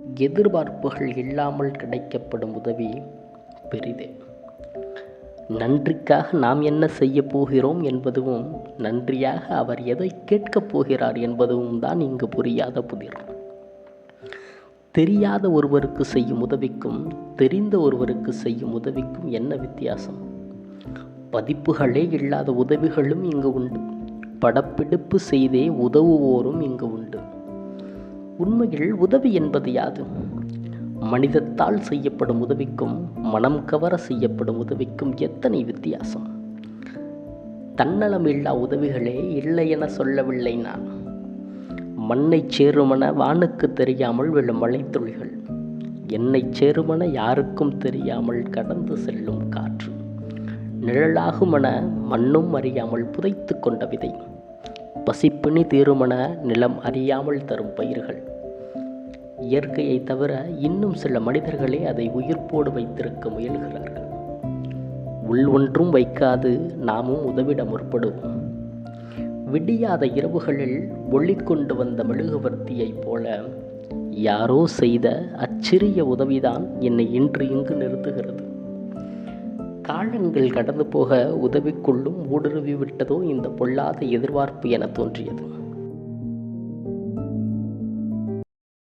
எதிர்பார்ப்புகள் இல்லாமல் கிடைக்கப்படும் உதவி பெரிதே. நன்றிக்காக நாம் என்ன செய்ய போகிறோம் என்பதும், நன்றியாக அவர் எதை கேட்கப் போகிறார் என்பதும் தான் இங்கு புரியாத புதிர். தெரியாத ஒருவருக்கு செய்யும் உதவிக்கும் தெரிந்த ஒருவருக்கு செய்யும் உதவிக்கும் என்ன வித்தியாசம்? பதிப்புகளே இல்லாத உதவிகளும் இங்கு உண்டு. படப்பிடிப்பு செய்தே உதவுவோரும் இங்கு உண்டு. உண்மையில் உதவி என்பது யாது? மனிதத்தால் செய்யப்படும் உதவிக்கும் மனம் கவர செய்யப்படும் உதவிக்கும் எத்தனை வித்தியாசம்! தன்னலமில்லா உதவிகளே இல்லை என சொல்லவில்லை நான். மண்ணை சேருமென வானுக்கு தெரியாமல் விழும் மழைத்துளிகள், என்னை சேருமென யாருக்கும் தெரியாமல் கடந்து செல்லும் காற்று, நிழலாகுமென மண்ணும் அறியாமல் புதைத்து கொண்ட விதை, பசிப்பிணி தீருமென நிலம் அறியாமல் தரும் பயிர்கள். இயற்கையை தவிர இன்னும் சில மனிதர்களே அதை உயிர்ப்போடு வைத்திருக்க முயல்கிறார்கள். உள் ஒன்றும் வைக்காது நாமும் உதவிட முற்படுவோம். விடியாத இரவுகளில் ஒளி கொண்டு வந்த மெழுகுவர்த்தியைப் போல யாரோ செய்த அச்சிறிய உதவிதான் என்னை இன்று இங்கு நிறுத்துகிறது. காலங்கள் கடந்து போக உதவிக்குள்ளும் ஊடுருவி விட்டதோ இந்த பொல்லாத எதிர்பார்ப்பு என தோன்றியது.